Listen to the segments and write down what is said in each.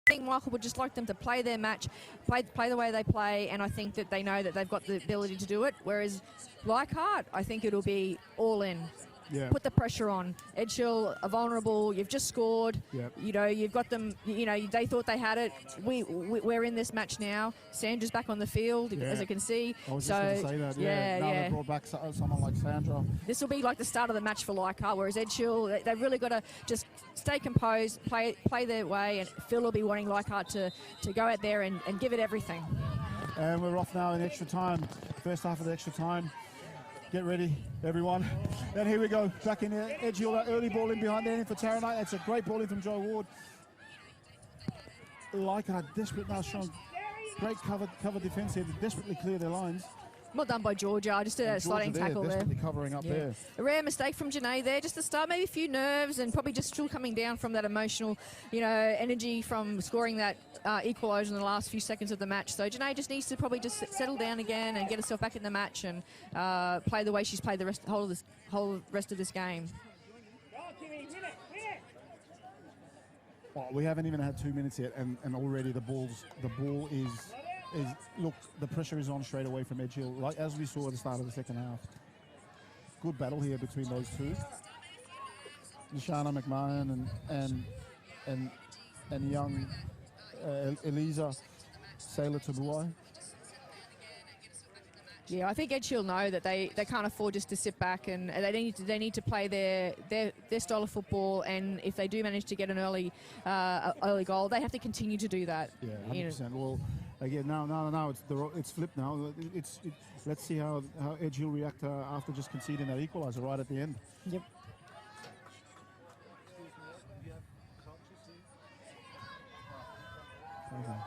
think Michael would just like them to play their match, play the way they play, and I think that they know that they've got the ability to do it. Whereas Leichhardt, I think it'll be all in. Yeah. Put the pressure on. Edge Hill are vulnerable. You've just scored. Yep. You know, you've got them. You know, they thought they had it. We're in this match now. Sandra's back on the field, as you can see. I was so just going to say that. Now they brought back someone like Sandra. This will be like the start of the match for Leichhardt, whereas Edge Hill, they've really got to just stay composed, play their way, and Phil will be wanting Leichhardt to go out there and give it everything. And we're off now in extra time. First half of the extra time. Get ready, everyone. And here we go, back in there. Edge Hill, that early ball in behind there for Taranite. It's a great ball in from Joe Ward. Leichhardt desperate now, showing great cover defence here to desperately clear their lines. Well done by Georgia, just a sliding tackle there. Desperately covering up there. A rare mistake from Janae there, just to start, maybe a few nerves and probably just still coming down from that emotional, energy from scoring that equaliser in the last few seconds of the match. So Janae just needs to probably just settle down again and get herself back in the match and play the way she's played the whole rest of this game. Well, we haven't even had 2 minutes yet, and already the ball is look, the pressure is on straight away from Edge Hill, like as we saw at the start of the second half. Good battle here between those two. Nishana McMahon and young Eliza Sailor Tabuai. Yeah, I think Edge Hill know that they can't afford just to sit back, and they need to play their style of football. And if they do manage to get an early goal, they have to continue to do that. Yeah, 100%. Well, again, now it's flipped now. Let's see how Edge Hill react after just conceding that equaliser right at the end. Yep. Okay.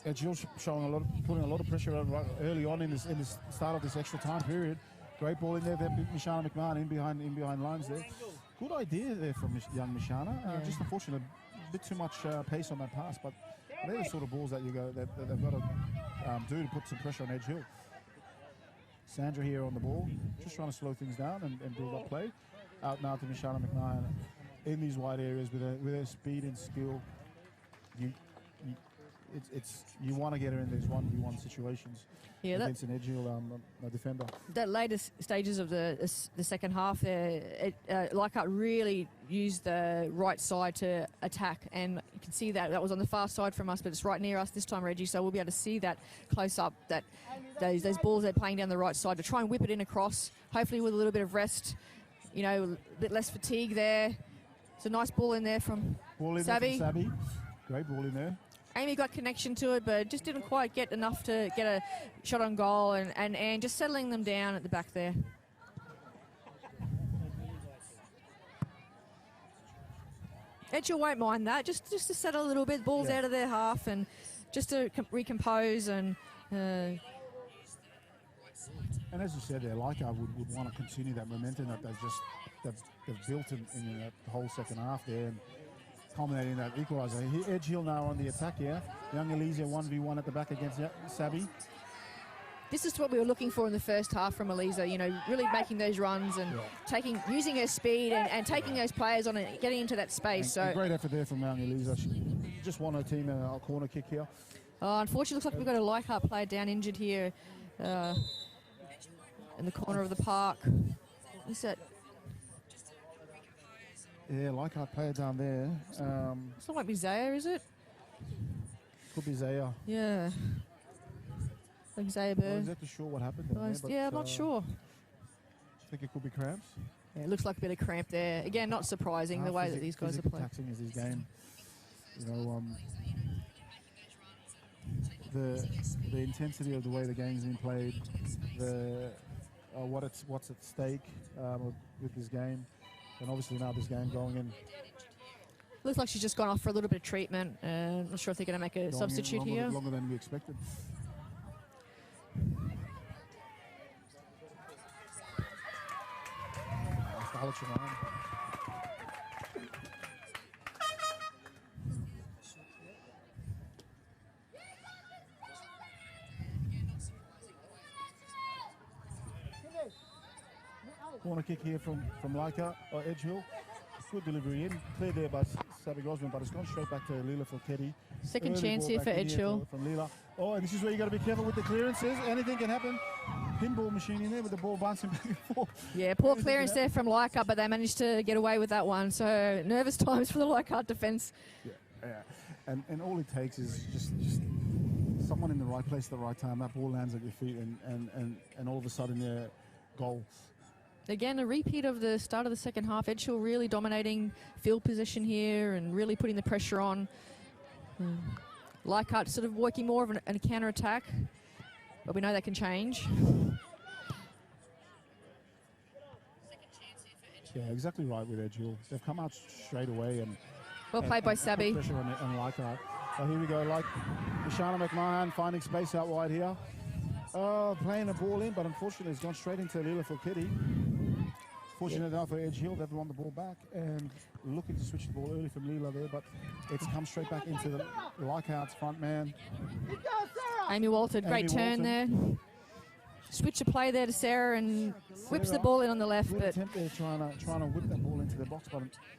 Edge Hill showing putting a lot of pressure early on in this start of this extra time period. Great ball in there. Mishana McMahon in behind lines there. Good idea there from young Mishana. Just unfortunate, a bit too much pace on that pass, but they're the sort of balls that they've got to do to put some pressure on Edge Hill. Sandra here on the ball, just trying to slow things down and build up play. Out now to Mishana McMahon in these wide areas with her speed and skill. You want to get her in these 1v1 situations against an Edge Hill defender. That latest stages of the second half there, Leichhardt really used the right side to attack, and you can see that was on the far side from us, but it's right near us this time, Reggie, so we'll be able to see that close up, that those balls they're playing down the right side to try and whip it in across, hopefully with a little bit of rest, a bit less fatigue there. It's a nice ball in there from Savvy. Great ball in there. Amy got connection to it, but just didn't quite get enough to get a shot on goal, and just settling them down at the back there. Edge Hill won't mind that, just to settle a little bit, balls out of their half, and just to recompose and... And as you said there, Leichhardt would want to continue that momentum that they've built in that whole second half there, and culminating in that equaliser. Edge Hill now on the attack here. Young Elisa 1v1 at the back against Sabi. This is what we were looking for in the first half from Elisa, really making those runs and using her speed and taking those players on and getting into that space. And great effort there from young Elisa. She just won her team a corner kick here. Oh, unfortunately, looks like we've got a Leichhardt player down injured here in the corner of the park. What's that? Yeah, Leichhardt player down there. It's not like be Zaya, is it? Could be Zaya. Yeah. Like Zaya Burr. I'm not exactly sure what happened there. But, I'm not sure. I think it could be cramps. Yeah, it looks like a bit of cramp there. Again, not surprising the way that these guys are playing. Taxing is his game. The intensity of the way the game's been played, what's at stake with this game. And obviously now this game going in. Looks like she's just gone off for a little bit of treatment. Not sure if they're going to make a substitute here. Longer than we expected. Corner kick here from Leica, or Edgehill. Good delivery in. Cleared there by Sabby Gosman, but it's gone straight back to Leela Falketti. Second chance here for Edgehill. From Leela. Oh, and this is where you got to be careful with the clearances. Anything can happen. Pinball machine in there with the ball bouncing back and forth. Yeah, poor clearance there from Leichhardt, but they managed to get away with that one. So nervous times for the Leichhardt defence. Yeah. And all it takes is just someone in the right place at the right time. That ball lands at your feet, and all of a sudden, yeah, goal. Again, a repeat of the start of the second half. Edgehill really dominating field position here and really putting the pressure on. Leichhardt sort of working more of a counter-attack, but we know that can change. Yeah, exactly right with Edgehill. They've come out straight away and well played by Sabby. Pressure on Leichhardt. So here we go, like Mishana McMahon finding space out wide here. Playing the ball in, but unfortunately it's gone straight into Leela Falketti. Fortunate enough for Edgehill, they've won the ball back and looking to switch the ball early from Leela there, but it's come straight back into the Leichhardt's front man. Amy Walter, great turn there. Switch a play there to Sarah and whips the ball in on the left. Good but attempt there trying to whip that ball into the box,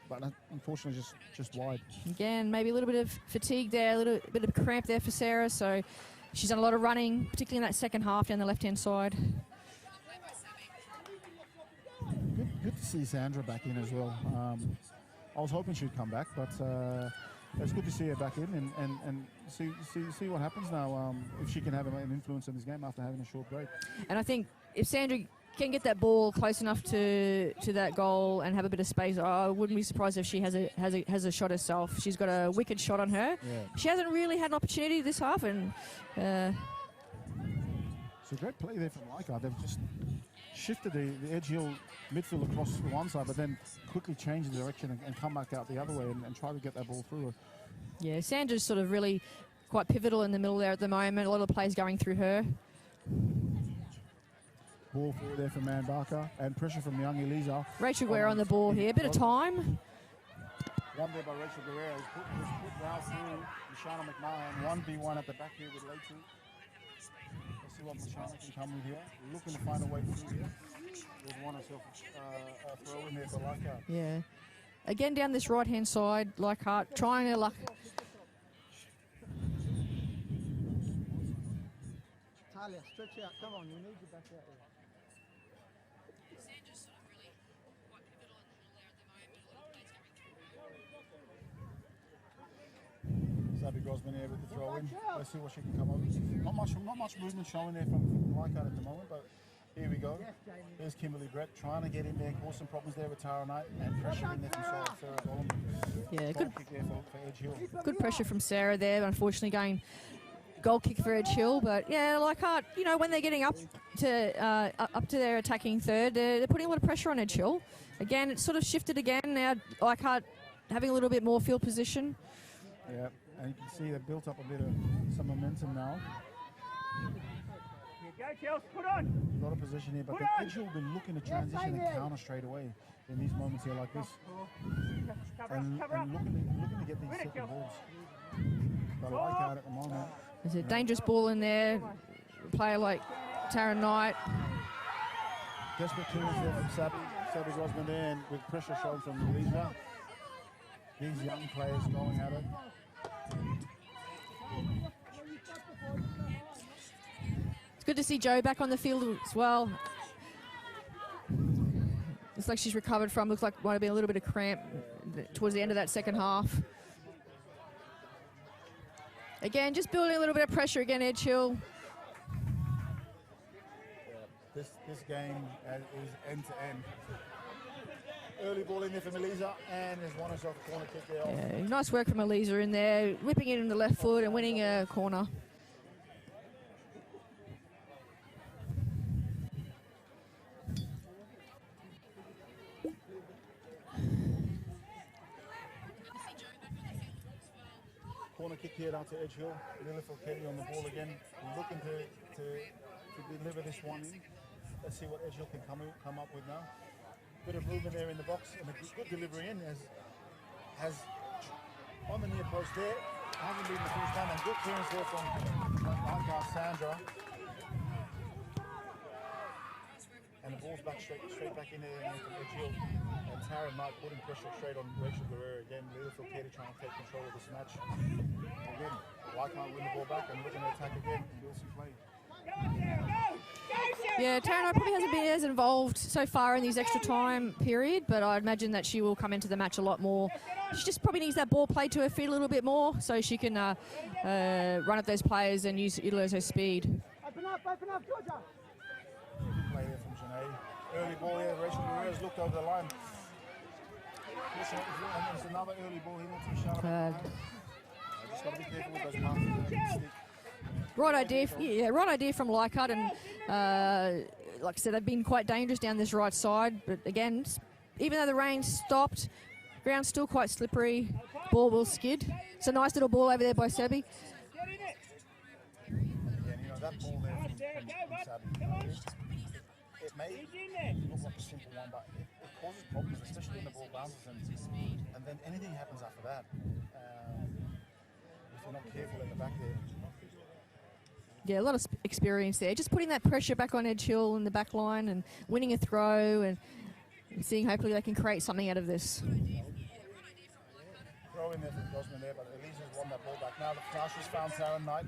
but unfortunately just wide. Again, maybe a little bit of fatigue there, a little bit of cramp there for Sarah. So she's done a lot of running, particularly in that second half down the left-hand side. Good to see Sandra back in as well. I was hoping she'd come back, but it's good to see her back in and see what happens now, if she can have an influence in this game after having a short break. And I think if Sandra can get that ball close enough to that goal and have a bit of space, I wouldn't be surprised if she has a shot herself. She's got a wicked shot on her. Yeah. She hasn't really had an opportunity this half, and it's a great play there from Leichhardt. They've just shifted the Edgehill midfield across to one side, but then quickly changed the direction and come back out the other way and try to get that ball through her. Yeah, Sandra's sort of really quite pivotal in the middle there at the moment. A lot of the plays going through her. Ball forward there from Man Barker and pressure from young Eliza. Rachel Guerra on the ball here. A bit of time. One there by Rachel Guerra. Was put down through Mishana McMahon. 1v1 at the back here with Leighton. Let's see what Mishana can come with here. Looking to find a way through here. There's one herself a throw in there for Leichhardt. Yeah. Again, down this right-hand side, Leichhardt trying her luck. Talia, stretch out. Come on, you need you back out there. Sabby Grosman here with the throw in. Let's see what she can come up with. Not much movement showing there from Leichhardt at the moment, but here we go. There's Kimberly Brett trying to get in there, cause some problems there with Tara Knight, and pressure in there from Sarah Golem. Yeah, good kick there for Edgehill. Good pressure from Sarah there. Unfortunately, going goal kick for Edgehill, but yeah, Leichhardt, you know, when they're getting up to their attacking third, they're putting a lot of pressure on Edgehill. Again, it's sort of shifted again now. Leichhardt having a little bit more field position. Yeah, and you can see they've built up a bit of some momentum now. Go, Chelsea, put on! A lot of position here, but Edgehill will be looking to transition and counter straight away in these moments here like this. And looking to get these second balls. But Leichhardt at the moment. There's a dangerous ball in there. A player like Tara Knight. Desperate clearance there from Sabby Grosman there, and with pressure shown from Lisa. These young players going at it. It's good to see Jo back on the field as well. Looks like she's recovered from, looks like might have been a little bit of cramp towards the end of that second half. Again, just building a little bit of pressure again, Edgehill. Yeah, this game is end to end. Early ball in there from Eliza, and there's one herself a corner kick there. Yeah, nice work from Eliza in there, whipping it in the left foot and winning a corner. Corner kick here down to Edgehill. Lilithville Kelly on the ball again. Looking to deliver this one in. Let's see what Edgehill can come up with now. Bit of movement there in the box and a good delivery in has on the near post there. Hasn't been the first time, and good clearance there from Leichhardt Sandra. And the ball ball's back straight back in there from Edgehill. And Tara Knight putting pressure straight on Rachel Guerrero again. Littlefield Katie trying to take control of this match. Again, Leichhardt win the ball back and looking to attack again and do some play. Yeah, Tara Knight probably hasn't been as involved so far in these extra time period, but I'd imagine that she will come into the match a lot more. She just probably needs that ball played to her feet a little bit more so she can run at those players and utilise her speed. Open up, Georgia. Play there from Janae. Early ball here, Rachel Guerrero's looked over the line. And there's another early ball here to Charlotte. Just got to be careful with those passes. Right idea from Leichhardt, and like I said, they've been quite dangerous down this right side. But again, even though the rain stopped, ground's still quite slippery. Ball will skid. It's a nice little ball over there by Sebi. Yeah, you know, that ball there from Sabi, it may look like a simple one, but it causes problems, especially when the ball bounces and then anything happens after that. If you're not careful at the back there. Yeah, a lot of experience there. Just putting that pressure back on Edgehill in the back line and winning a throw and seeing hopefully they can create something out of this. Throw in there from Gosman there, but Elisa's won that ball back. Now she's found Tara Knight.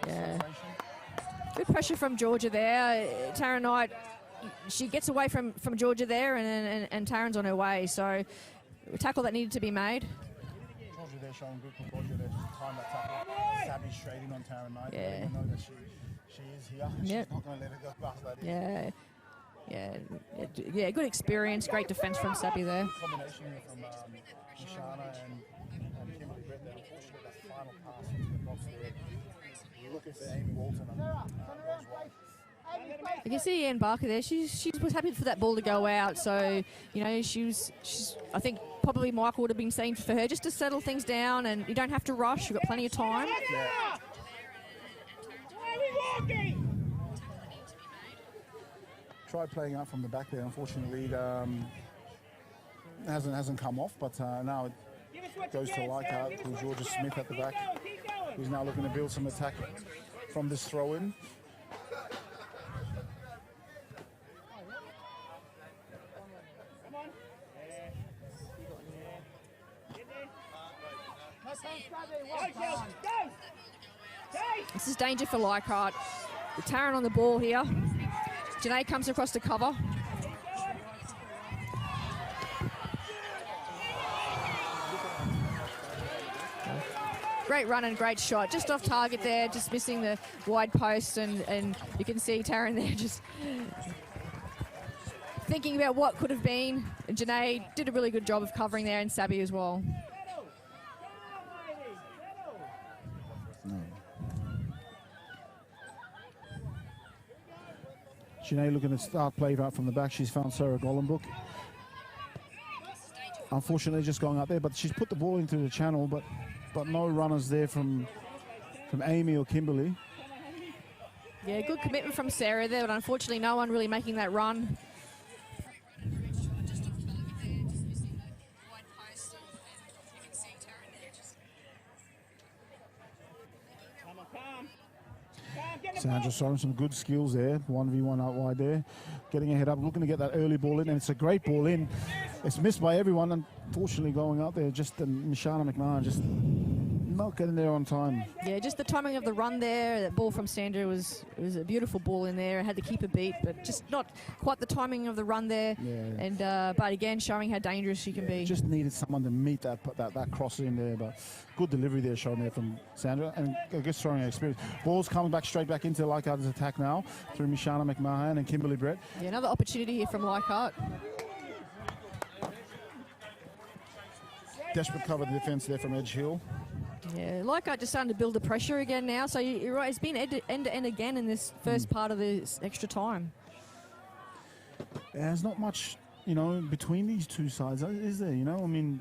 Yeah. Good pressure from Georgia there. Tara Knight, she gets away from Georgia there and Taran's on her way. So a tackle that needed to be made. Georgia there showing good composure there, just time that tackle. Savvy straight in on Tara Knight. Yeah. You know that she is here. Yep. She's not going to let it go past that. Yeah, good experience, great defence from Sabby there. Combination here from Mishana and Kimberly Brett there. Unfortunately, that final pass into the box there. Looking for Amy Walton. You can see Ian Barker there. She was happy for that ball to go out. So, you know, she's I think probably Michael would have been saying for her just to settle things down and you don't have to rush. You've got plenty of time. Yeah. Tried playing out from the back there. Unfortunately, it hasn't come off. But now it goes to Leichhardt to Georgia Smith at the back, who's now looking to build some attack from this throw-in. This is danger for Leichhardt. With Taran on the ball here. Janae comes across to cover. Great run and great shot. Just off target there, just missing the wide post, and you can see Taran there just thinking about what could have been. And Janae did a really good job of covering there, and Sabby as well. Janae looking to start play right from the back. She's found Sarah Gollenbrook. Unfortunately, just going up there, but she's put the ball into the channel, but no runners there from Amy or Kimberly. Yeah, good commitment from Sarah there, but unfortunately no one really making that run. Sandra showing some good skills there. 1v1 out wide there. Getting a head up, looking to get that early ball in, and it's a great ball in. It's missed by everyone, unfortunately going out there. Just Mishana McMahon just not getting there on time. Yeah, just the timing of the run there. That ball from Sandra was a beautiful ball in there. Had the keeper beat, but just not quite the timing of the run there. Yeah. And but again, showing how dangerous she can be. Just needed someone to meet that cross in there, but good delivery there shown there from Sandra, and I guess showing her experience. Ball's coming back straight back into Leichhardt's attack now through Mishana McMahon and Kimberly Brett. Yeah, another opportunity here from Leichhardt. Desperate cover the defence there from Edgehill. Yeah, Leichhardt just starting to build the pressure again now. So you're right, it's been end to end again in this first part of this extra time. There's not much, between these two sides, is there? I mean,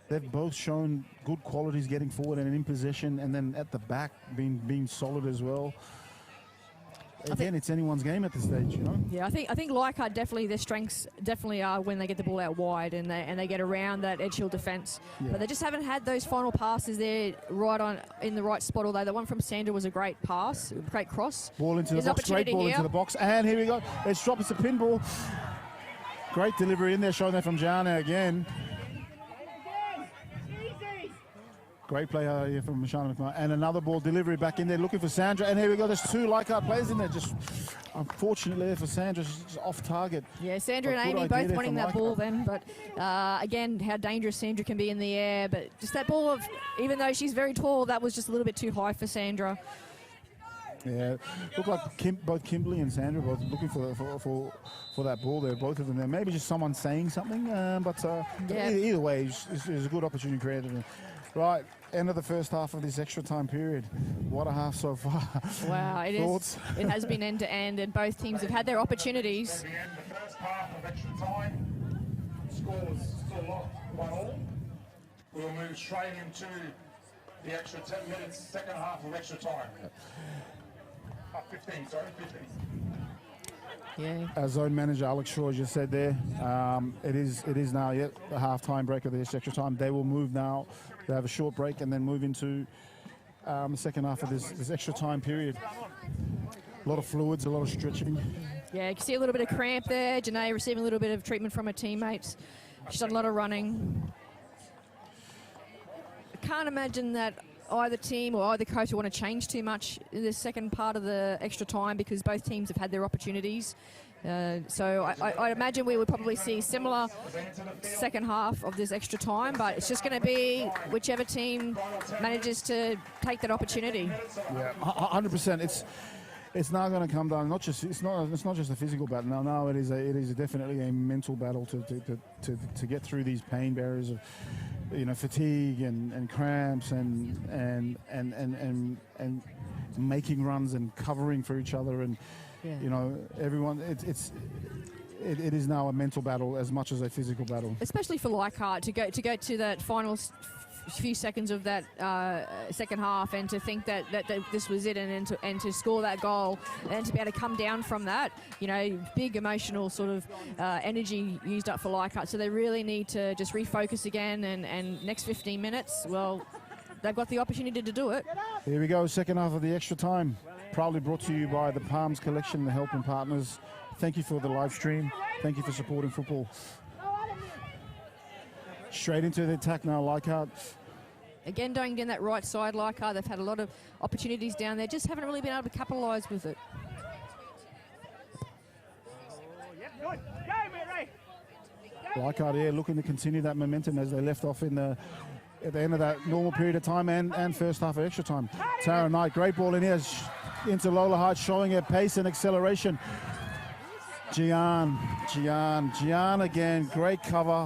they've both shown good qualities getting forward and in possession, and then at the back being solid as well. again, it's anyone's game at this stage, you know. Yeah, I think Leichhardt definitely, their strengths definitely are when they get the ball out wide and they get around that Edge Hill defence. Yeah. But they just haven't had those final passes there in the right spot. Although the one from Sandra was a great pass, great cross. Ball into the There's box, great ball opportunity into the box, and here we go. It's dropped. It's a pinball. Great delivery in there, showing that from Jana again. Great play here from Mishana McMahon. And another ball delivery back in there, looking for Sandra. And here we go, there's two Leichhardt players in there. Just unfortunately there for Sandra, just off target. Yeah, Sandra and Amy both wanting that ball then. But again, how dangerous Sandra can be in the air. But just that ball of, even though she's very tall, that was just a little bit too high for Sandra. Yeah, looked like both Kimberly and Sandra both looking for that ball there, both of them there. Maybe just someone saying something, but either way, it's a good opportunity created. Right, end of the first half of this extra time period. What a half so far. Wow, it has been end to end, and both teams have had their opportunities. At the end of the first half of extra time, scores still locked 1-1. We'll move straight into the extra 10 minutes, second half of extra time. 15. Yeah. Our zone manager Alex Shaw just said there, it is now the half-time break of this extra time. They will move now. They have a short break and then move into the second half of this extra time period. A lot of fluids, a lot of stretching. Yeah, you can see a little bit of cramp there. Janae receiving a little bit of treatment from her teammates. She's done a lot of running. I can't imagine that either team or either coach will want to change too much in the second part of the extra time because both teams have had their opportunities. So I imagine we would probably see similar second half of this extra time, but it's just going to be whichever team manages to take that opportunity. Yeah, 100%. It's now going to come down. It's not just a physical battle. Now it is definitely a mental battle to get through these pain barriers of, fatigue and cramps and making runs and covering for each other and everyone. It is now a mental battle as much as a physical battle. Especially for Leichhardt to go to that final few seconds of that second half and to think that this was it and to score that goal and to be able to come down from that, big emotional sort of energy used up for Leichhardt. So they really need to just refocus again and next 15 minutes, well, they've got the opportunity to do it. Here we go, second half of the extra time. Proudly brought to you by the Palms Collection, the helping partners. Thank you for the live stream. Thank you for supporting football. Straight into the attack now, Leichhardt. Again, going down that right side, Leichhardt, they've had a lot of opportunities down there, just haven't really been able to capitalise with it. Leichhardt here looking to continue that momentum as they left off at the end of that normal period of time and first half of extra time. Tara Knight, great ball in here into Lola Hart, showing her pace and acceleration. Gian again, great cover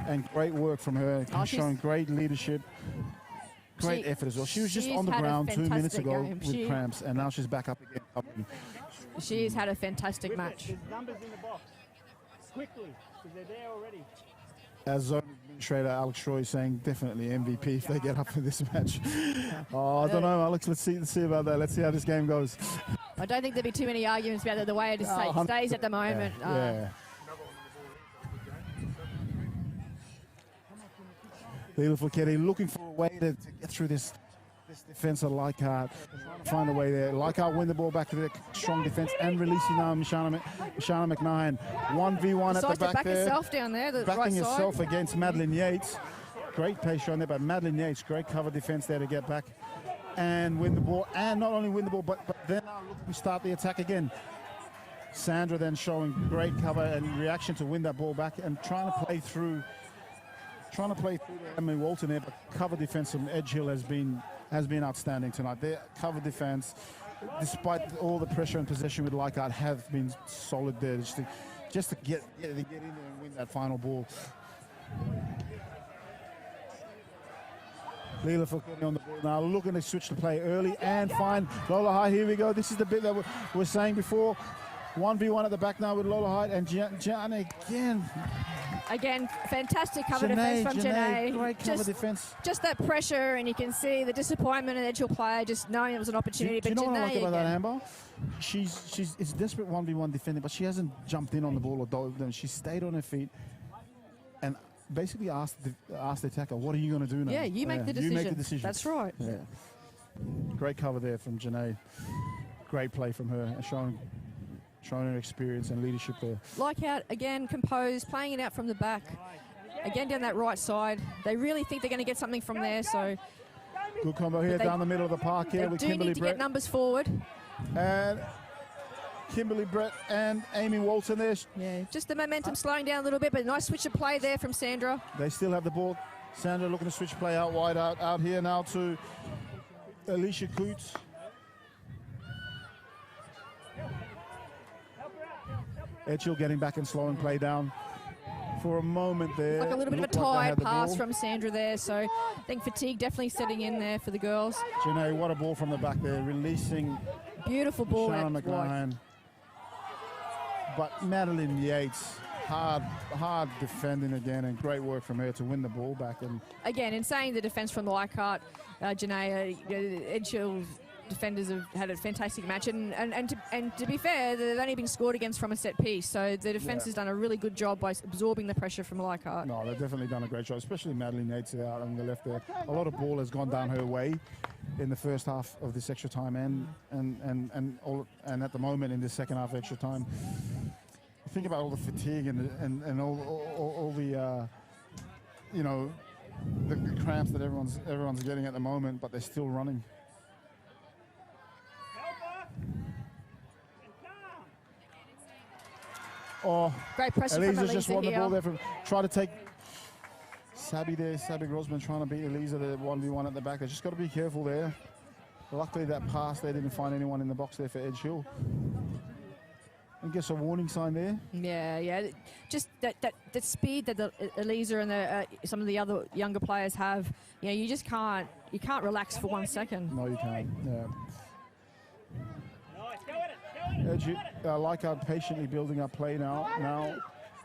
and great work from her, showing great leadership, great effort as well. She was just on the ground 2 minutes ago with cramps, and now she's back up again. She's had a fantastic match. There's numbers in the box. Quickly, because they're there already. As zone administrator Alex Troy is saying, definitely MVP if they get up for this match. I don't know, Alex. Let's see about that. Let's see how this game goes. I don't think there'll be too many arguments about the way it stays at the moment. Yeah. Leila Fouquetti looking for a way to get through this defence of Leichhardt. Trying to find a way there. Leichhardt win the ball back to their strong defence and releasing now Mishana McMahon. 1v1 at the back there. Herself down there, backing herself against Madeline Yates. Great pace shown there, but Madeline Yates, great cover defence there to get back and win the ball. And not only win the ball, but then looking to start the attack again. Sandra then showing great cover and reaction to win that ball back and trying to play through Emily Walton there, but cover defence from Edge Hill has been outstanding tonight. Their cover defence, despite all the pressure and possession with Leichhardt, have been solid there just to get in there and win that final ball. Leila Fouquetti on the ball now, looking to switch the play early and find Lola High. Here we go. This is the bit that we were saying before. 1v1 at the back now with Lola Hyde and Jan again. Again, fantastic cover defence from Janae. Great cover defence. Just that pressure, and you can see the disappointment in the Edgehill player, just knowing it was an opportunity. Do you know what I like about that, again. Amber? It's desperate 1v1 defending, but she hasn't jumped in on the ball or dove them. She stayed on her feet and basically asked the attacker, "What are you going to do now?" Yeah, you make the decision. You make the decision. That's right. Yeah. Great cover there from Janae. Great play from her, showing her experience and leadership there. Like out again, composed, playing it out from the back. Again down that right side. They really think they're going to get something from there. So good combo here down the middle of the park here with Kimberly need to Brett. get numbers forward. And Kimberly Brett and Amy Walton there. Yeah, just the momentum slowing down a little bit, but a nice switch of play there from Sandra. They still have the ball. Sandra looking to switch play out wide out here now to Alicia Coots. Edgehill getting back and slowing play down for a moment there. Like a little bit of a tired pass from Sandra there, so I think fatigue definitely setting in there for the girls. Janae, what a ball from the back there, releasing beautiful ball. Sharon McLaren. But Madeline Yates, hard defending again, and great work from her to win the ball back. And again, in saying the defence from Leichhardt, Janae, Edgehill defenders have had a fantastic match, and to be fair, they've only been scored against from a set piece, so the defence has done a really good job by absorbing the pressure from Leichhardt. No, they've definitely done a great job, especially Madeline Yates out on the left there. A lot of ball has gone down her way in the first half of this extra time, and at the moment in the second half extra time. Think about all the fatigue and all the the cramps that everyone's getting at the moment, but they're still running. Oh, great pressure from Elisa just won here. the ball there. Try to take Sabby there. Sabby Grossman trying to beat Elisa, the 1v1 at the back. They just got to be careful there. Luckily that pass, they didn't find anyone in the box there for Edgehill. I guess a warning sign there. Yeah. Just that speed that Elisa and some of the other younger players have. You just can't relax for 1 second. No, you can't. Yeah. Leichhardt patiently building up play now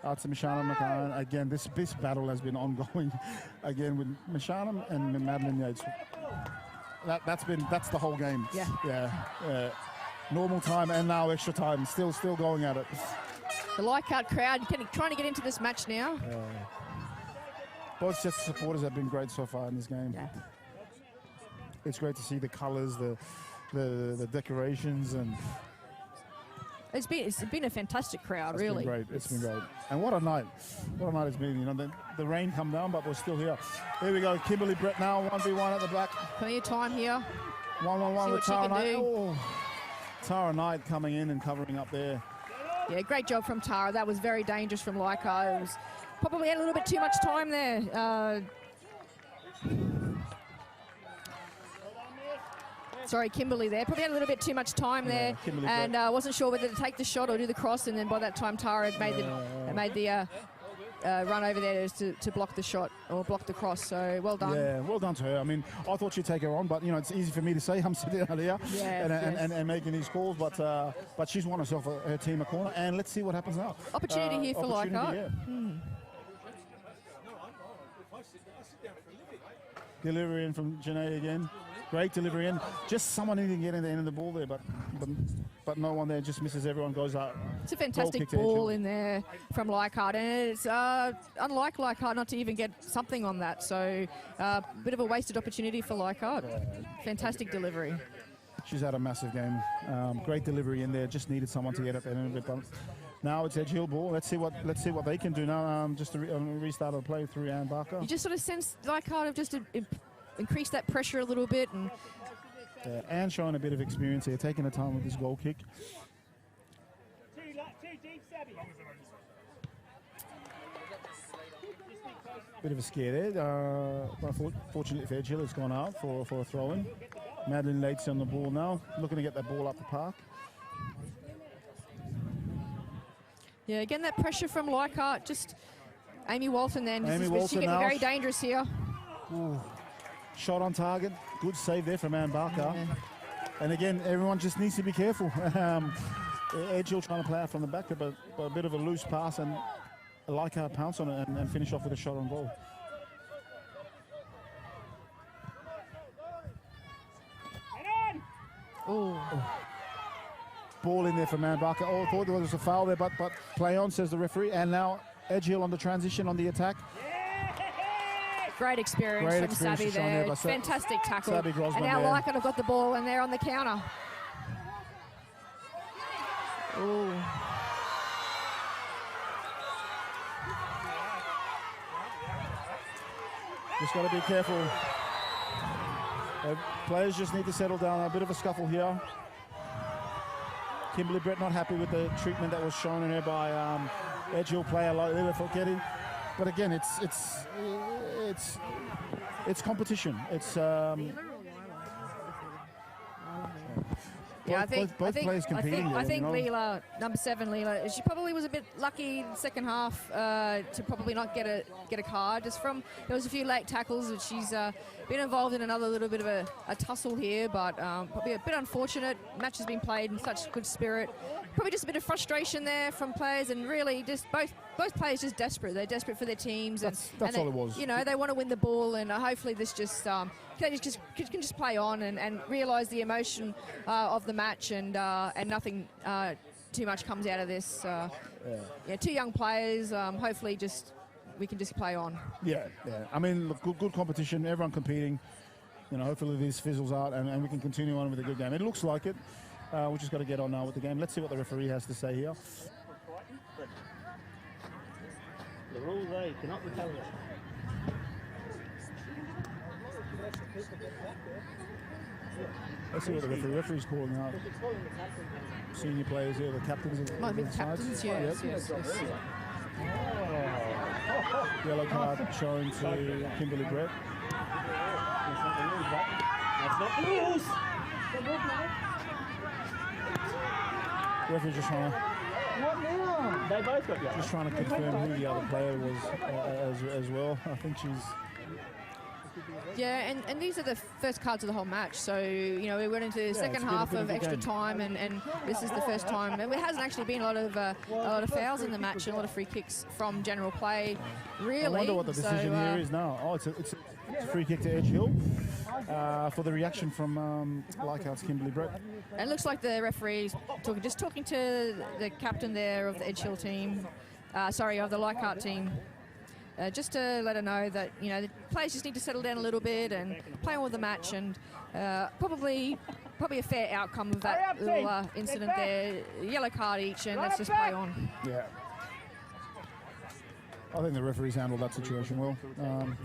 out to Mishana McCann. Again, this battle has been ongoing again with Mishana and Madeline Yates. That's the whole game. Yeah. Normal time and now extra time. Still going at it. The Leichhardt crowd trying to get into this match now. Both sets of supporters have been great so far in this game. Yeah. It's great to see the colours, the decorations, and it's been a fantastic crowd, really. It's been great. And what a night it's been. The rain come down, but we're still here. Here we go. Kimberly Brett now, 1v1 at the back. Plenty of time here. 1-1-1 with Tara Knight. Oh, Tara Knight coming in and covering up there. Yeah, great job from Tara. That was very dangerous from Leichhardt. It was probably had a little bit too much time there. Sorry, Kimberly there. Probably had a little bit too much time there, and wasn't sure whether to take the shot or do the cross. And then by that time, Tara had made the run over there to block the shot or block the cross. So well done. Yeah, well done to her. I mean, I thought she'd take her on, but it's easy for me to say. I'm sitting out here and making these calls, but she's won herself her team a corner, and let's see what happens now. Opportunity here for Leichhardt. Yeah. Delivery in from Janae again. Great delivery in. Just someone who can get in the end of the ball there, but no one there. Just misses. Everyone goes up. It's a fantastic ball in there from Leichhardt, and it's unlike Leichhardt not to even get something on that. So a bit of a wasted opportunity for Leichhardt. Fantastic delivery. She's had a massive game. Great delivery in there. Just needed someone to get at the end of it. But now it's Edgehill ball. Let's see what they can do now. Just to restart the play through Ann Barker. You just sort of sense Leichhardt have just increase that pressure a little bit, and Anne showing a bit of experience here, taking the time with this goal kick. Bit of a scare there, but fortunately for Edgehill, it's gone out for a throw-in. Madeline Yates on the ball now, looking to get that ball up the park. Yeah, again that pressure from Leichhardt, just Amy Walton then. She's getting very dangerous here. Ooh. Shot on target, good save there from Ann Barker. And again, everyone just needs to be careful. Edgehill trying to play out from the back, but a bit of a loose pass, and Leichhardt pounce on it and finish off with a shot on goal. Ooh. Ball in there for Man Barker. Oh, I thought there was a foul there, but play on, says the referee. And now Edgehill on the transition on the attack. Great experience from Sabby there. Fantastic tackle. And now Leichhardt have got the ball and they're on the counter. Ooh. Just got to be careful. Players just need to settle down. A bit of a scuffle here. Kimberly Brett not happy with the treatment that was shown in her by Edgehill player like Lila Falketti. But again, it's competition. It's yeah, I think both players competing. I think Leela, number 7, Leela, she probably was a bit lucky in the second half to probably not get a card. Just from there was a few late tackles, and she's been involved in another little bit of a tussle here, but probably a bit unfortunate. Match has been played in such good spirit. Probably just a bit of frustration there from players, and really just both players just desperate. They're desperate for their teams. That's and all it was. You know, they want to win the ball, and hopefully this just can just play on and realise the emotion of the match, and nothing too much comes out of this. Yeah, 2 young players. Hopefully, we can just play on. Yeah. I mean, look, good competition. Everyone competing. You know, hopefully this fizzles out and we can continue on with a good game. It looks like it. We just got to get on now with the game. Let's see what the referee has to say here. The rules are you cannot retaliate. Let's see what the referee's calling out. Senior players here, the captains. Might be the captains, yes. Yellow card showing to Kimberly Brett. That's not the rules. Referee just trying to. What now? They both got you. Just trying to confirm who the other player was as well. I think she's. Yeah, and these are the first cards of the whole match. So, you know, we went into the second half of extra time, and this is the first time. And there hasn't actually been a lot of fouls in the match, and a lot of free kicks from general play, really. I wonder what the decision here is now. Oh, it's a free kick to Edgehill for the reaction from Leichhardt's Kimberly Brett. And it looks like the referee's talking to the captain there of the Edgehill team, of the Leichhardt team. Just to let her know that, you know, the players just need to settle down a little bit and play on with the match, and probably a fair outcome of that little incident there. Yellow card each, and let's just play on. Yeah. I think the referees handled that situation well.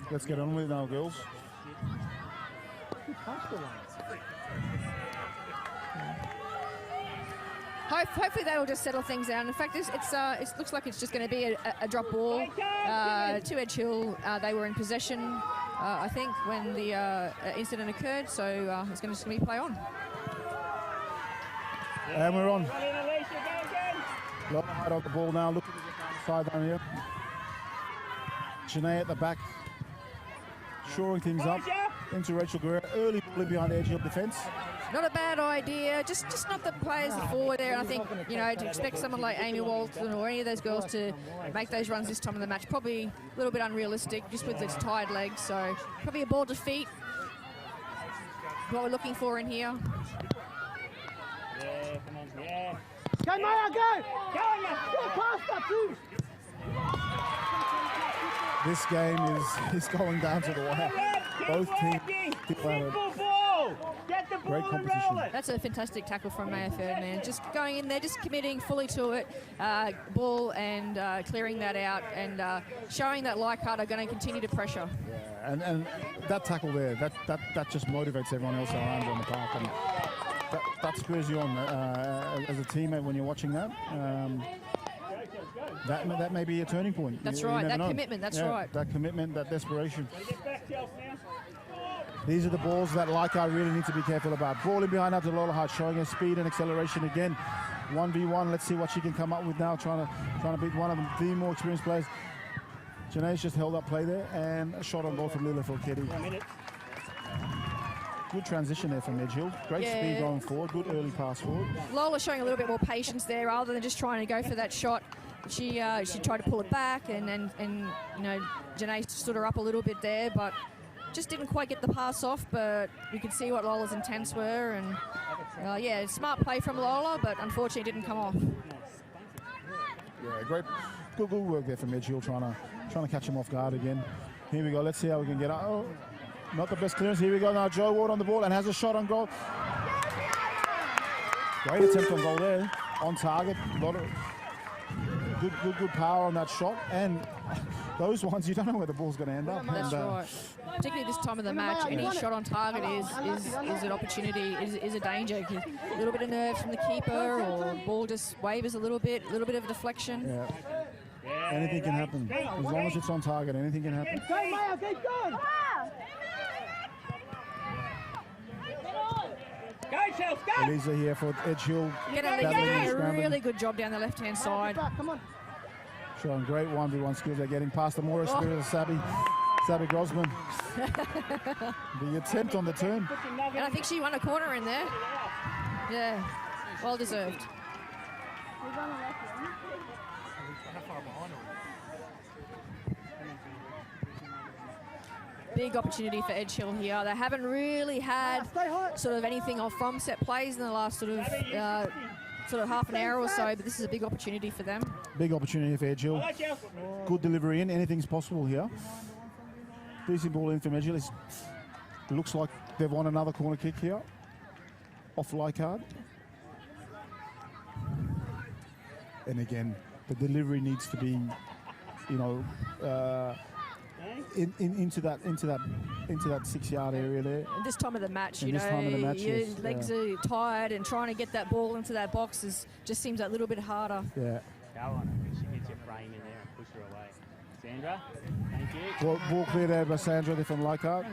Let's get on with it now, girls. Hopefully they will just settle things down. In fact, it looks like it's just going to be a drop ball to Edgehill. They were in possession, I think, when the incident occurred, so it's going to be play on. And we're on. Right on the ball now, looking side down here. Janae at the back, shoring things up into Rachel Guerrero. Early ball behind the Edgehill defence. Not a bad idea, just not the players forward there. And I think, you know, to expect someone like Amy Walton or any of those girls to make those runs this time in the match, probably a little bit unrealistic just with its tired legs. So probably a ball defeat, what we're looking for in here. Yeah, come on, yeah. Go, Maya, go! Go past that, too! This game is going down to the wire. Both teams declare great competition. That's a fantastic tackle from Maya Ferdinand. Just going in there, just committing fully to it, ball and clearing that out, and showing that Leichhardt are going to continue to pressure. Yeah, and that tackle there, that just motivates everyone else around on the park, and that spurs you on as a teammate when you're watching that. That may be a turning point. That's right, that commitment, that's right. That commitment, that desperation. These are the balls that Leichhardt really need to be careful about. Ball in behind out to Lola, showing her speed and acceleration again. 1v1, let's see what she can come up with now, trying to beat one of the more experienced players. Janae's just held up play there, and a shot on goal from Lila Falketti. good transition there from Edge Hill. Great speed going forward. Good early pass forward. Lola showing a little bit more patience there rather than just trying to go for that shot. She tried to pull it back, and you know, Janae stood her up a little bit there, but just didn't quite get the pass off. But you could see what Lola's intents were, and yeah, smart play from Lola, but unfortunately it didn't come off. Yeah, great, good work there from Edge Hill, trying to catch him off guard again. Here we go. Let's see how we can get out. Oh, not the best clearance. Here we go now. Joe Ward on the ball and has a shot on goal. Great attempt on goal there, on target. A lot of good power on that shot, and those ones you don't know where the ball's going to end up. That's right. Particularly this time of the match, any shot on target is an opportunity, is a danger. A little bit of nerves from the keeper, or ball just wavers a little bit of deflection. Yeah. Anything can happen. As long as it's on target, anything can happen. Go, Maya, keep going. Elisa here for Edge Hill. Getting a really good job down the left-hand side. Come on. Showing great 1v1 skills. They're getting past the more experienced Sabby Grossman. The attempt on the turn. And I think she won a corner in there. Yeah, well deserved. Big opportunity for Edge Hill here. They haven't really had sort of anything from set plays in the last sort of half an hour or so, but this is a big opportunity for them. Big opportunity for Edge Hill. Good delivery in. Anything's possible here. Decent ball in from Edge Hill. It looks like they've won another corner kick here. Off Leichhardt. And again, the delivery needs to be, you know, into that 6-yard area there. And this time of the match, your legs are tired, and trying to get that ball into that box just seems a little bit harder. Yeah. She gets your frame in there and push her away. Sandra, thank you. Ball cleared out by Sandra there from Leichhardt.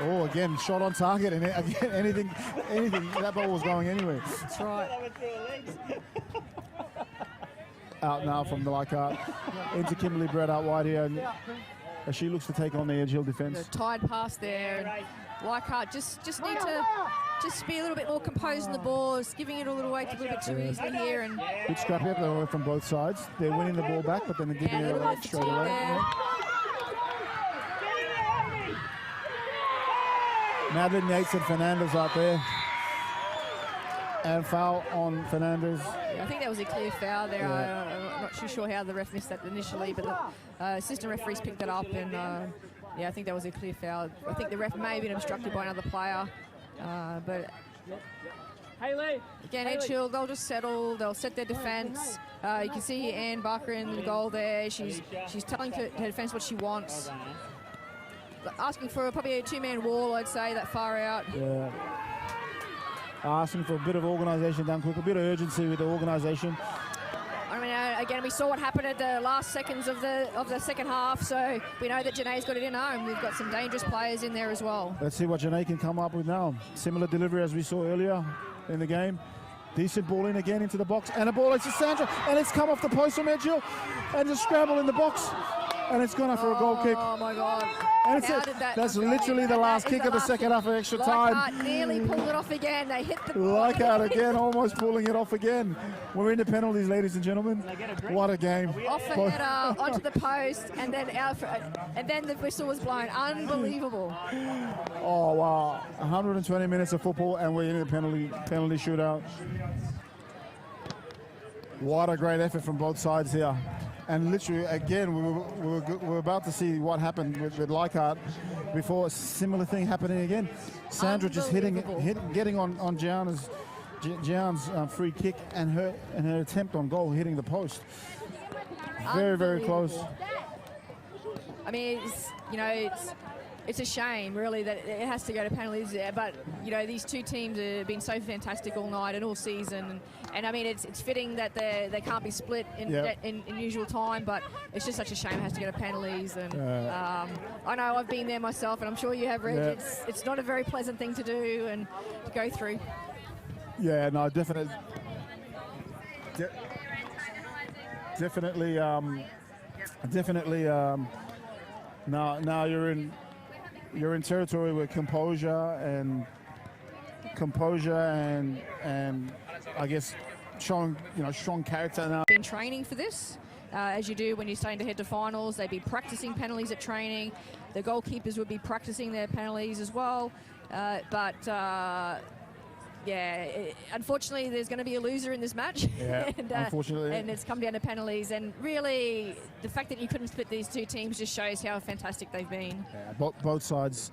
Oh, again, shot on target, and again, anything, that ball was going anywhere. That's right. Out now from the Leichhardt into Kimberly Brett out wide here, and as she looks to take on the Edge Hill defence. The tide pass there. Leichhardt just need to be a little bit more composed in the ball, giving it a little weight a little bit too easily here. And good scrappy up there from both sides. They're winning the ball back, but then they're giving it away straight away. Yeah. Madeline Yates and Fernandez out there. And foul on Fernandez. Yeah, I think that was a clear foul there. Yeah. I'm not too sure how the ref missed that initially, but the assistant referees picked that up, and yeah, I think that was a clear foul. I think the ref may have been obstructed by another player, but again, Edge Hill, they'll just settle. They'll set their defence. You can see Ann Barker in the goal there. She's telling her defence what she wants. Asking for probably a two-man wall, I'd say, that far out. Yeah. Asking for a bit of organisation done quick, a bit of urgency with the organisation. I mean, again, we saw what happened at the last seconds of the second half, so we know that Janae's got it in her, and we've got some dangerous players in there as well. Let's see what Janae can come up with now. Similar delivery as we saw earlier in the game. Decent ball in again into the box, and a ball into Sandra, and it's come off the post from Edge Hill, and a scramble in the box, and it's gone for a goal kick. Oh my God. And that's literally the last kick of the second half of extra time. Leichhardt nearly pulled it off again. They hit the ball. Leichhardt again, almost pulling it off again. We're into penalties, ladies and gentlemen. What a game. Off the header, onto the post, and then out and then the whistle was blown. Unbelievable. Oh, wow. 120 minutes of football, and we're in the penalty shootout. What a great effort from both sides here. And literally, again, we were about to see what happened with Leichhardt before a similar thing happening again. Sandra just getting on Gian's free kick, and her attempt on goal hitting the post. Very, very close. I mean, it's a shame, really, that it has to go to penalties. But these two teams have been so fantastic all night and all season, and I mean, it's fitting that they can't be split in usual time. But it's just such a shame it has to go to penalties. And I know I've been there myself, and I'm sure you have, Reg. Yeah. It's not a very pleasant thing to do and to go through. Yeah, no, definitely. Now you're in territory where composure and I guess showing strong character now. Been training for this, as you do when you're starting to head to finals. They'd be practicing penalties at training. The goalkeepers would be practicing their penalties as well. Unfortunately, there's going to be a loser in this match. Yeah, unfortunately. And it's come down to penalties. And really, the fact that you couldn't split these two teams just shows how fantastic they've been. Yeah, both sides,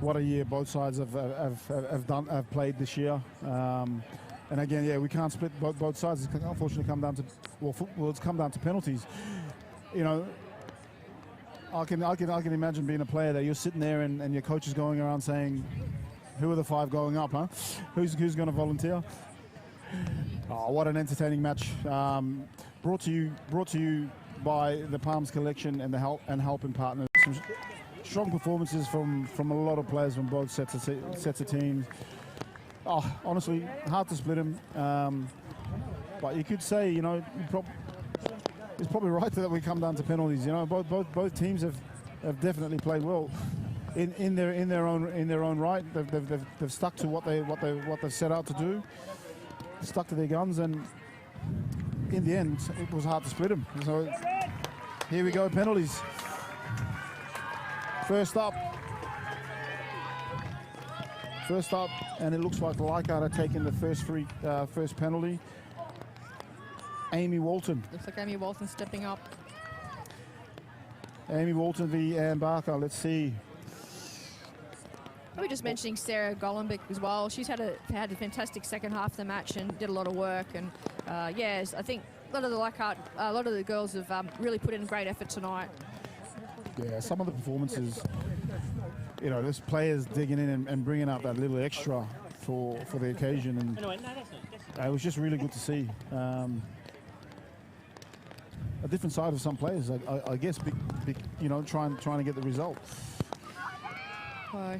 what a year both sides have played this year. And again, yeah, we can't split both sides. It's unfortunately come down to it's come down to penalties. I can imagine being a player that you're sitting there and your coach is going around saying, "Who are the 5 going up, huh? Who's going to volunteer?" Oh, what an entertaining match! Brought to you by the Palms Collection and the helping partners. Some strong performances from a lot of players from both sets of teams. Oh, honestly, hard to split them. But you could say, it's probably right that we come down to penalties. Both teams have definitely played well in their own right. They've stuck to what they've set out to do, stuck to their guns, and in the end, it was hard to split them. So here we go, penalties. First up, and it looks like Leichhardt are taking the first penalty. Amy Walton. Looks like Amy Walton stepping up. Amy Walton v. Ann Barker. Let's see. We were just mentioning Sarah Golombek as well. She's had a fantastic second half of the match and did a lot of work. And I think a lot of the girls have really put in great effort tonight. Yeah, some of the performances, there's players digging in and bringing out that little extra for the occasion, and it was just really good to see. A different side of some players, I guess, trying to get the result. Oh.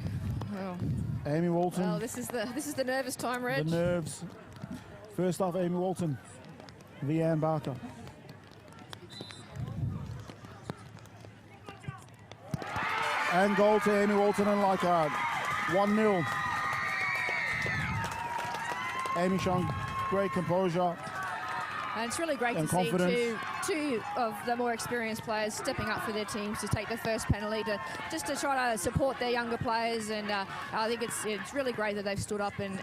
Amy Walton. Well, this is the nervous time, Reg. The nerves. First off, Amy Walton v. Ann Barker. And goal to Amy Walton and Leichhardt. 1-0. Amy showing great composure. And it's really great to see two of the more experienced players stepping up for their teams to take the first penalty to try to support their younger players. And I think it's really great that they've stood up and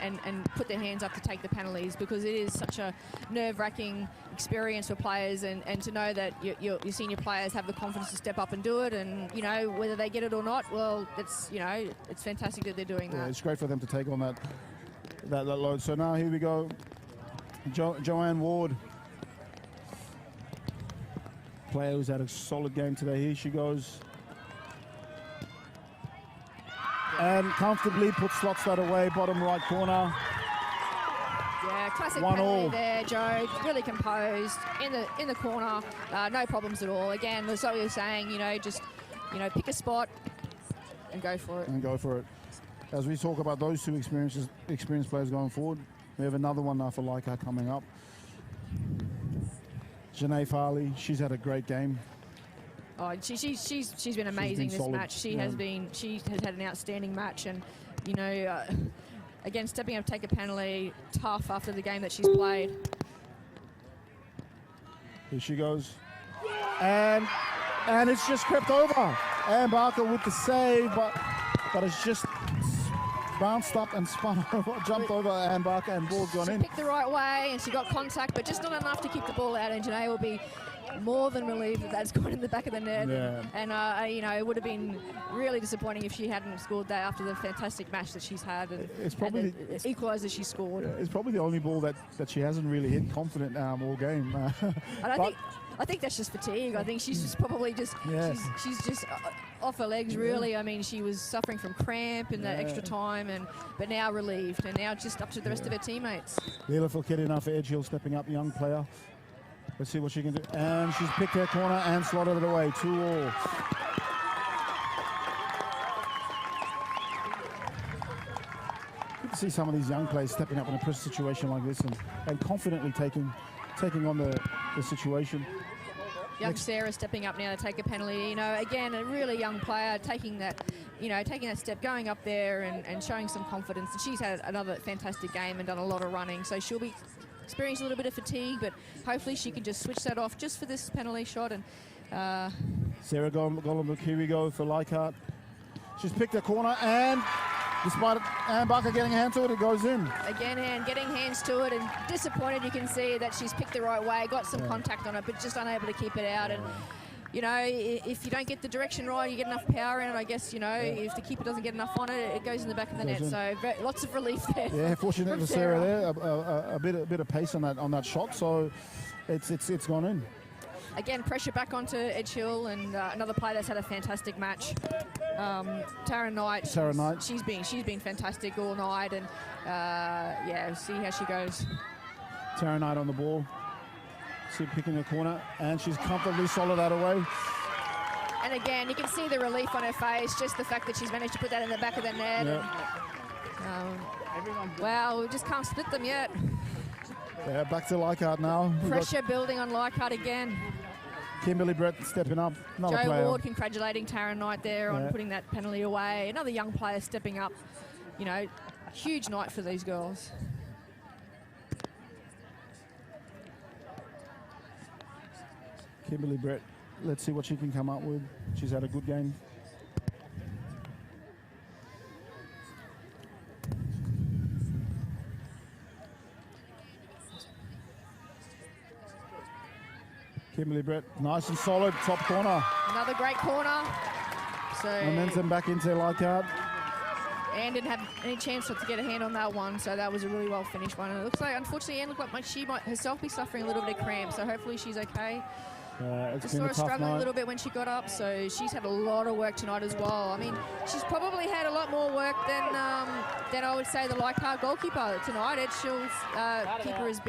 put their hands up to take the penalties, because it is such a nerve-wracking experience for players, and to know that your senior players have the confidence to step up and do it, and whether they get it or not, well, it's fantastic that they're doing that. Yeah, it's great for them to take on that load. So now here we go. Joanne Ward, player who's had a solid game today. Here she goes. And comfortably slots that away, bottom right corner. Yeah, classic 1-1 penalty there, Joe. Really composed in the corner, no problems at all. Again, that's what you're saying. Pick a spot and go for it. As we talk about those two experienced players going forward, we have another one now for Leichhardt coming up. Janae Farley, she's had a great game. Oh, she's been amazing this match. She has had an outstanding match, and again, stepping up to take a penalty, tough after the game that she's played. Here she goes, and it's just crept over. Ann Barker with the save, but it's just bounced up and spun over, jumped over Ann Barker, and ball's gone in. She picked the right way and she got contact, but just not enough to keep the ball out. And Janae will be more than relieved that that's gone in the back of the net. Yeah. And it would have been really disappointing if she hadn't scored that after the fantastic match that she's had, and it's probably the equaliser she scored. Yeah, it's probably the only ball that she hasn't really hit confident all game. And I think that's just fatigue. I think she's just probably just she's just off her legs, really. I mean, she was suffering from cramp in that extra time, but now relieved, and now just up to the rest of her teammates. Leela Filketti now for Edge Hill, stepping up, young player. Let's see what she can do. And she's picked her corner and slotted it away. 2-2. Good to see some of these young players stepping up in a pressure situation like this and confidently taking on the situation. Young Sarah stepping up now to take a penalty. You know, again, a really young player taking that step, going up there and showing some confidence. And she's had another fantastic game and done a lot of running. So she'll be experiencing a little bit of fatigue, but hopefully she can just switch that off just for this penalty shot. And Sarah Gollum, here we go for Leichhardt. She's picked a corner, and despite Ann Barker getting a hand to it, it goes in. Again, Ann getting hands to it, and disappointed. You can see that she's picked the right way, got some contact on it, but just unable to keep it out. And you know, if you don't get the direction right, you get enough power in it, I guess, you know, if the keeper doesn't get enough on it, it goes in the back of the net. So lots of relief there. Yeah, fortunate for Sarah there, a bit of pace on that shot, so it's gone in. Again, pressure back onto Edge Hill, and another player that's had a fantastic match. Tara Knight. She's been fantastic all night, and yeah, see how she goes. Tara Knight on the ball, picking a corner, and she's comfortably solid that away. And again, you can see the relief on her face, just the fact that she's managed to put that in the back of the net. Yep. And, wow, we just can't split them yet. Yeah, back to Leichhardt now. Pressure building on Leichhardt again. Kimberly Brett stepping up. Another Joe player. Ward congratulating Tara Knight there on putting that penalty away. Another young player stepping up. You know, huge night for these girls. Kimberly Brett, let's see what she can come up with. She's had a good game. Kimberly Brett, nice and solid, top corner. Another great corner. So momentum back into Leichhardt. Anne didn't have any chance to get a hand on that one, so that was a really well finished one. And it looks like, unfortunately, Anne looked like she might herself be suffering a little bit of cramp, so hopefully she's okay. It's Just been saw a her tough struggling night. a little bit when she got up, so she's had a lot of work tonight as well. I mean, she's probably had a lot more work than I would say the Leichhardt goalkeeper tonight. Ed Shill's keeper has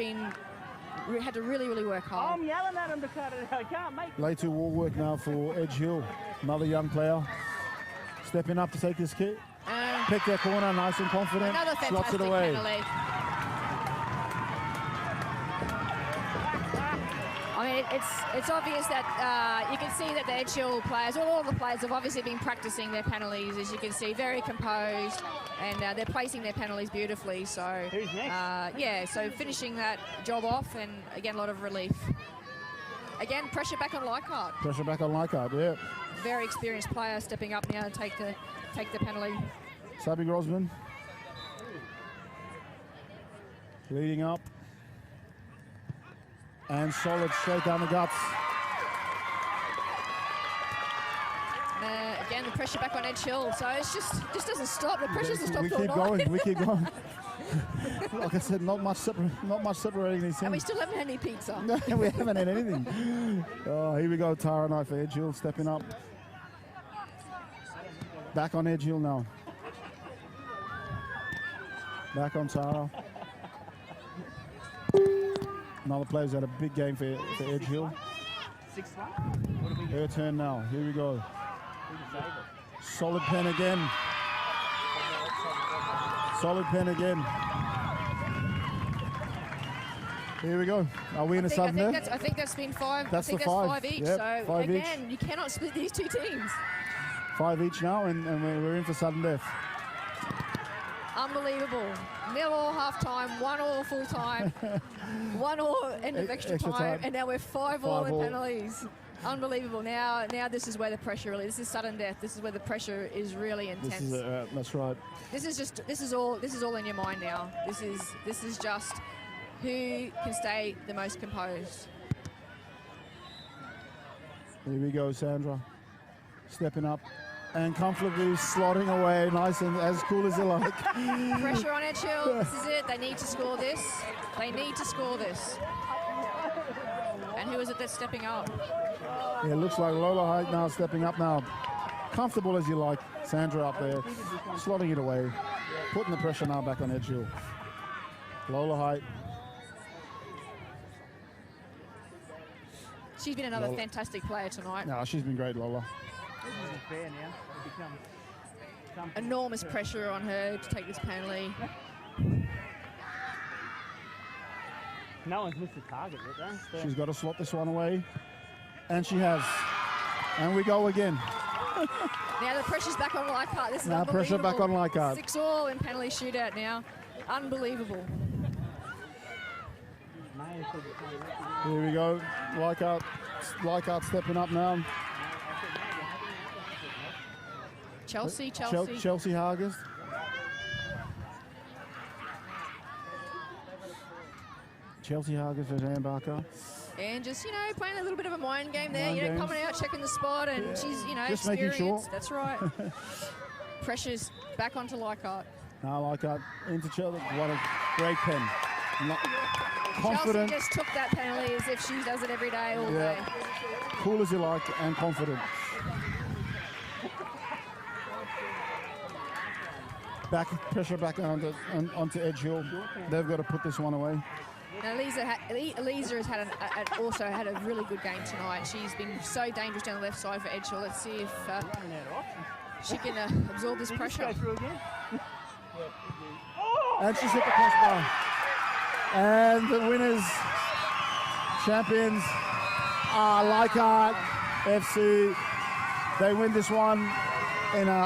had to really work hard. I'm yelling at him to cut it out. I can't make it. Late wall work now for Edge Hill. Another young player stepping up to take this kick. Pick their corner, nice and confident. Another slots fantastic it away. penalty. I mean, it's obvious that you can see that the Edge Hill players, all the players have obviously been practicing their penalties, as you can see, very composed, and they're placing their penalties beautifully. So, who's next? yeah, so finishing that job off, and again, a lot of relief. Again, pressure back on Leichhardt. Pressure back on Leichhardt, yeah. Very experienced player stepping up now to take the penalty. Sabby Grosman leading up. And solid straight down the guts. Again, the pressure back on Edge Hill. So it's just doesn't stop. The pressure doesn't stop We all keep night. going. We keep going. Like I said, not much separating these And we things. still haven't had any pizza. No, we haven't had anything. Oh, here we go. Tara Knight for Edge Hill stepping up. Back on Edge Hill now. Back on Tara. Another player's had a big game for Edge Hill. 6-1. Her turn now. Here we go. Solid pen again. Solid pen again. Here we go. Are we in a sudden there? I think that's been five. That's I think the five. five each. Yep, so five each. again, you cannot split these two teams. 5 each now, and we're in for sudden death. Unbelievable. 0-0 half time, 1-1 full time, 1-1 end of extra time, and now we're 5-5 in penalties. Unbelievable. Now this is where the pressure really. This is sudden death. This is where the pressure is really intense. That's right. This is all in your mind now. This is just who can stay the most composed. Here we go, Sandra. Stepping up and comfortably slotting away, nice and as cool as you like. Pressure on Edge Hill. This is it. They need to score this. They need to score this. And who is it that's stepping up? Yeah, it looks like Lola Height now stepping up now. Comfortable as you like. Sandra up there, slotting it away. Putting the pressure now back on Edge Hill. Lola Height. She's been another fantastic player tonight. No, she's been great, Lola. This isn't fair now. It becomes Enormous pressure on her to take this penalty. no one's missed the target yet, though. So She's got to slot this one away. And she has. And we go again. Now the pressure's back on Leichhardt. This is Now pressure back on unbelievable. Leichhardt. 6-all in penalty shootout now. Unbelievable. Here we go. Leichhardt stepping up now. Chelsea. Chelsea Hargis. Chelsea Hargis versus Ann Barker. And just, playing a little bit of a mind game there. Mind games. Coming out, checking the spot, and she's, Just making experienced. sure. That's right. Pressure's back onto Leichhardt. Now Leichhardt into Chelsea. What a great pen. Confident. Chelsea just took that penalty as if she does it every day, all day. Cool as you like and confident. Pressure back onto Edge Hill. They've got to put this one away. Now, Eliza has also had a really good game tonight. She's been so dangerous down the left side for Edge Hill. Let's see if she can absorb this pressure. And she's hit the crossbar. And the winners, champions, are Leichhardt FC. They win this one in a